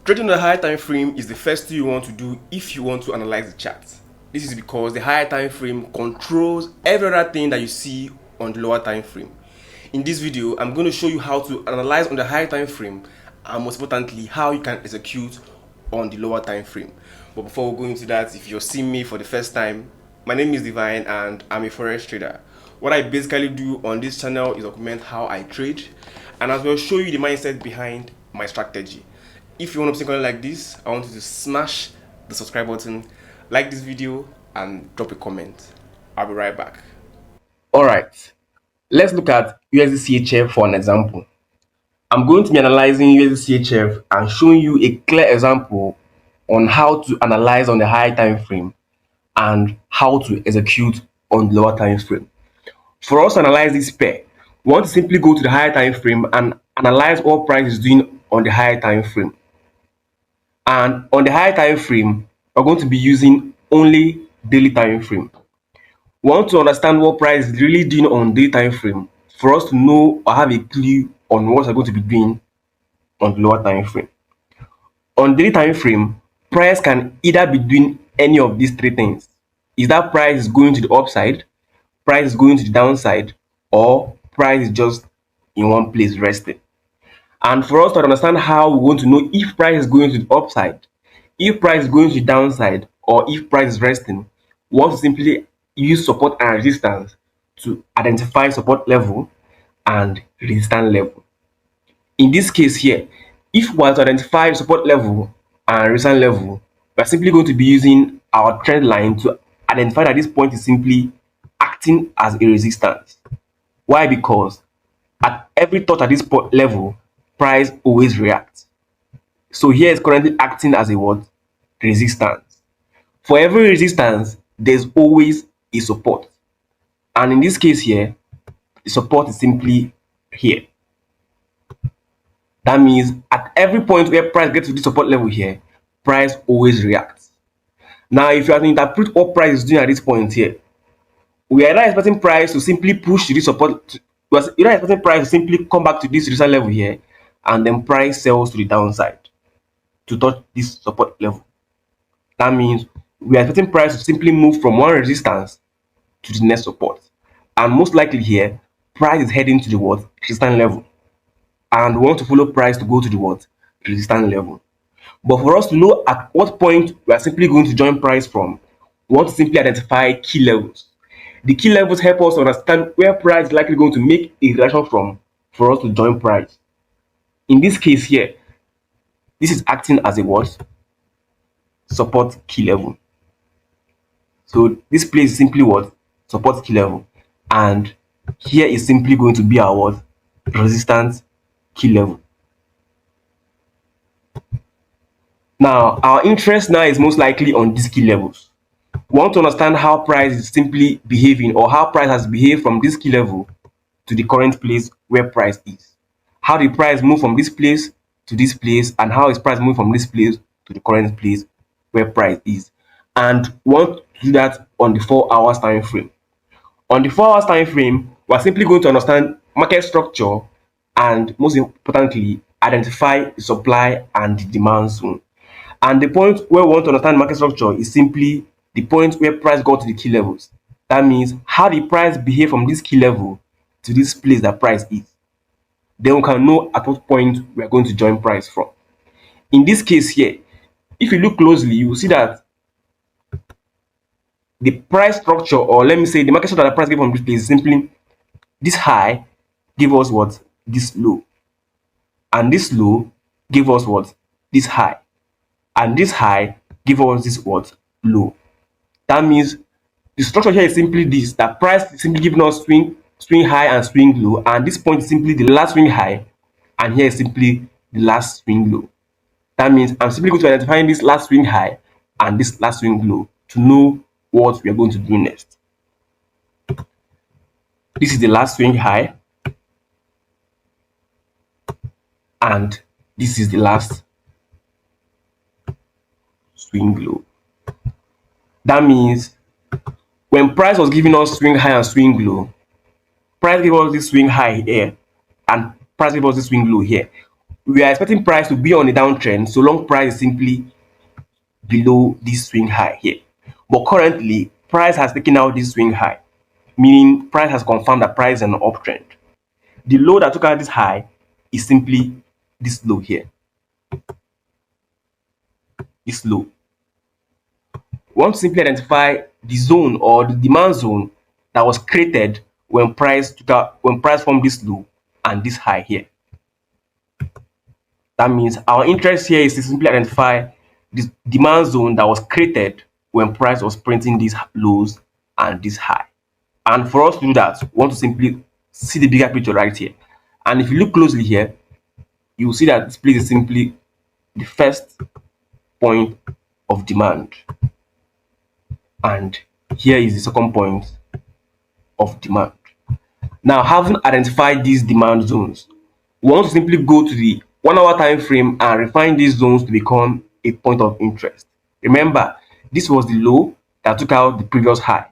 Trading the higher time frame is the first thing you want to do if you want to analyze the chart. This is because the higher time frame controls every other thing that you see on the lower time frame. In this video, I'm going to show you how to analyze on the higher time frame and most importantly, how you can execute on the lower time frame. But before we go into that, if you're seeing me for the first time, my name is Divine and I'm a forex trader. What I basically do on this channel is document how I trade and as well show you the mindset behind my strategy. If you want to see content like this, I want you to smash the subscribe button, like this video, and drop a comment. I'll be right back. Alright, let's look at USD CHF for an example. I'm going to be analyzing USD CHF and showing you a clear example on how to analyze on the higher time frame and how to execute on the lower time frame. For us to analyze this pair, we want to simply go to the higher time frame and analyze what price is doing on the higher time frame. And on the higher time frame, we're going to be using only daily time frame. We want to understand what price is really doing on daily time frame for us to know or have a clue on what we're going to be doing on the lower time frame. On daily time frame, price can either be doing any of these three things. Is that price is going to the upside, price is going to the downside, or price is just in one place resting. And for us to understand how we want to know if price is going to the upside, if price is going to the downside, or if price is resting, we want to simply use support and resistance to identify support level and resistance level. In this case here, if we want to identify support level and resistance level, we are simply going to be using our trend line to identify that this point is simply acting as a resistance. Why? Because at every touch at this level, price always reacts. So here is currently acting as a what? Resistance. For every resistance, there's always a support. And in this case here, the support is simply here. That means at every point where price gets to the support level here, price always reacts. Now, if you have to interpret what price is doing at this point here, we are not expecting price to simply push to this support. We are not expecting price to simply come back to this resistance level here, and then price sells to the downside to touch this support level. That means we are expecting price to simply move from one resistance to the next support. And most likely here, price is heading to the what? Resistance level. And we want to follow price to go to the what? Resistance level. But for us to know at what point we are simply going to join price from, we want to simply identify key levels. The key levels help us understand where price is likely going to make a reaction from for us to join price. In this case here, this is acting as a what? Support key level. So this place is simply what? Support key level. And here is simply going to be our what? Resistance key level. Now, our interest now is most likely on these key levels. We want to understand how price is simply behaving or how price has behaved from this key level to the current place where price is. How did price move from this place to this place, and how is price moving from this place to the current place where price is. And we want to do that on the 4 hours time frame. On the 4 hours time frame, we are simply going to understand market structure and most importantly, identify the supply and the demand zone. And the point where we want to understand market structure is simply the point where price got to the key levels. That means how the price behave from this key level to this place that price is. Then we can know at what point we are going to join price from. In this case here, if you look closely, you will see that the price structure, or let me say the market structure that the price gave from this place is simply this high give us what? This low. And this low give us what? This high. And this high give us this what? Low. That means the structure here is simply this, that price is simply giving us swing high and swing low, and this point is simply the last swing high, and here is simply the last swing low. That means I'm simply going to identify this last swing high and this last swing low to know what we are going to do next. This is the last swing high, and this is the last swing low. That means when price was giving us swing high and swing low, price gave us this swing high here, and price gave us this swing low here. we are expecting price to be on a downtrend so long price is simply below this swing high here. But currently, price has taken out this swing high, meaning price has confirmed that price is an uptrend. The low that took out this high is simply this low here. This low. We want to simply identify the zone or the demand zone that was created when price formed this low and this high here. That means our interest here is to simply identify this demand zone that was created when price was printing these lows and this high. And for us to do that, we want to simply see the bigger picture right here. And if you look closely here, you will see that this place is simply the first point of demand. And here is the second point of demand. Now, having identified these demand zones, we want to simply go to the 1 hour time frame and refine these zones to become a point of interest. Remember, this was the low that took out the previous high,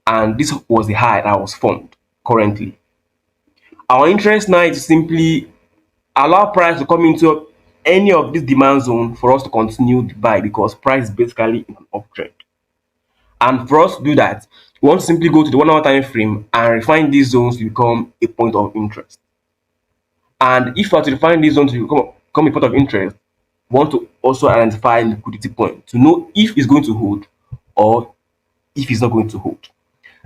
and this was the high that was formed currently. Our interest now is to simply allow price to come into any of these demand zone for us to continue to buy, because price is basically in an uptrend. And for us to do that, we want to simply go to the 1 hour time frame and refine these zones to become a point of interest. And if we are to define these zones to become a point of interest, we want to also identify liquidity point to know if it's going to hold or if it's not going to hold.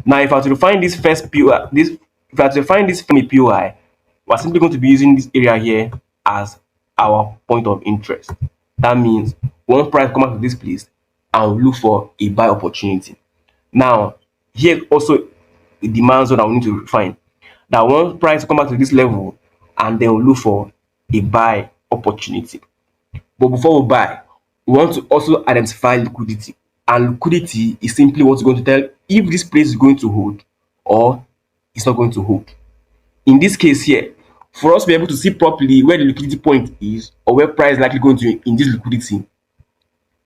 Now, if I were to define this first POI, if I were to define this POI, we're simply going to be using this area here as our point of interest. That means one price come out to this place and we'll look for a buy opportunity. Now, here also a demand zone that we need to refine. That one price come back to this level and then we'll look for a buy opportunity. But before we buy, we want to also identify liquidity. And liquidity is simply what's going to tell if this place is going to hold or it's not going to hold. In this case here, for us to be able to see properly where the liquidity point is or where price is likely going to induce liquidity,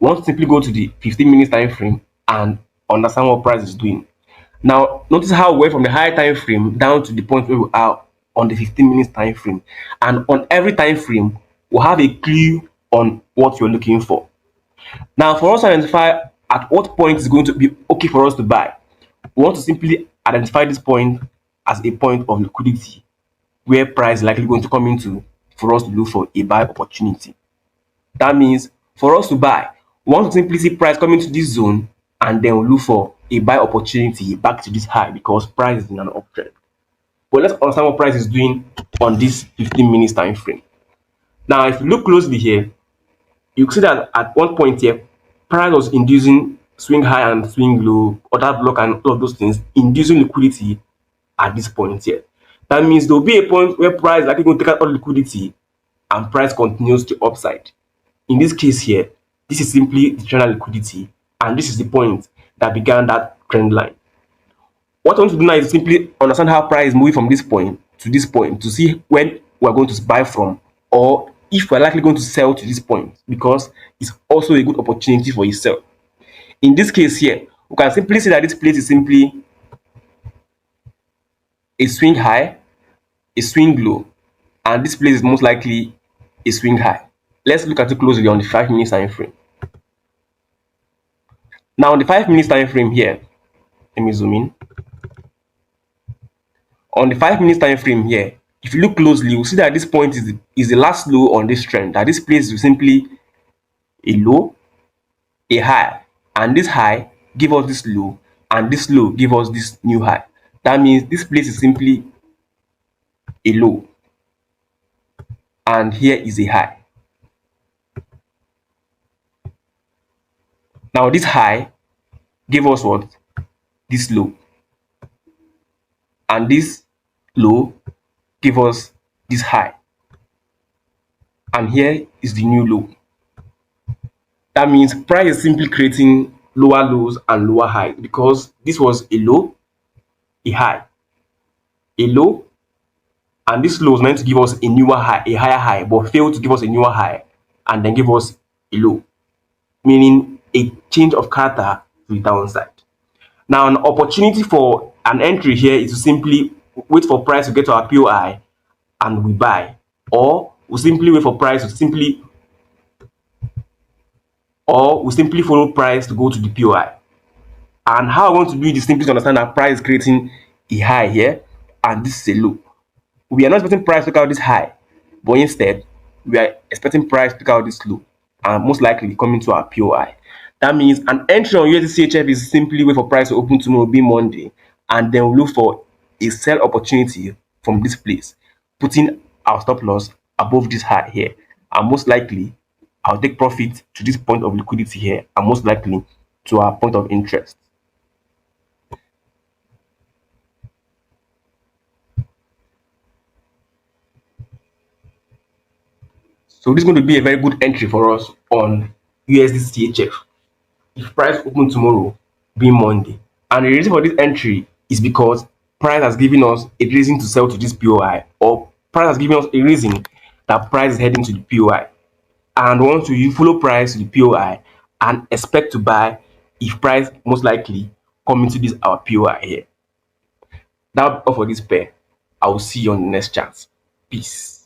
we want to simply go to the 15 minutes time frame and understand what price is doing. Now, notice how we went from the higher time frame down to the point where we are on the 15 minutes time frame. And on every time frame, we'll have a clue on what you're looking for. Now, for us to identify at what point is going to be okay for us to buy, we want to simply identify this point as a point of liquidity where price is likely going to come into for us to look for a buy opportunity. That means for us to buy, we want to simply see price coming to this zone and then we'll look for a buy opportunity back to this high because price is in an uptrend. But let's understand what price is doing on this 15 minutes time frame. Now, if you look closely here, you see that at one point here, price was inducing swing high and swing low, order block and all of those things, inducing liquidity at this point here. That means there will be a point where price is likely going to take out all liquidity and price continues to upside. In this case here, this is simply the general liquidity, and this is the point that began that trend line. What I want to do now is simply understand how price is moving from this point to see when we're going to buy from or if we're likely going to sell to this point, because it's also a good opportunity for you sell. In this case here, we can simply see that this place is simply a swing high, a swing low, and this place is most likely a swing high. Let's look at it closely on the 5 minutes time frame. Now on the 5 minutes time frame here, let me zoom in. On the 5 minutes time frame here, if you look closely, you'll see that this point is the last low on this trend. That this place is simply a low, a high, and this high give us this low, and this low give us this new high. That means this place is simply a low, and here is a high. Now this high give us what? This low, and this low give us this high, and here is the new low. That means price is simply creating lower lows and lower highs because this was a low, a high, a low, and this low was meant to give us a newer high, a higher high, but failed to give us a newer high and then give us a low, meaning a change of character to the downside. Now, an opportunity for an entry here is to simply wait for price to get to our POI and we buy, or we simply wait for price to simply, or we simply follow price to go to the POI. And how I want to do this simply to understand that price is creating a high here and this is a low. We are not expecting price to take out this high, but instead we are expecting price to take out this low and most likely coming to our POI. That means an entry on USD CHF is simply wait for price to open tomorrow, be Monday, and then we look for a sell opportunity from this place, putting our stop loss above this high here, and most likely I'll take profit to this point of liquidity here, and most likely to our point of interest. So this is going to be a very good entry for us on USD CHF. If price open tomorrow, being Monday, and the reason for this entry is because price has given us a reason to sell to this POI, or price has given us a reason that price is heading to the POI, and want to follow price to the POI and expect to buy if price most likely come into this our POI here. That's all for this pair. I will see you on the next chance. Peace.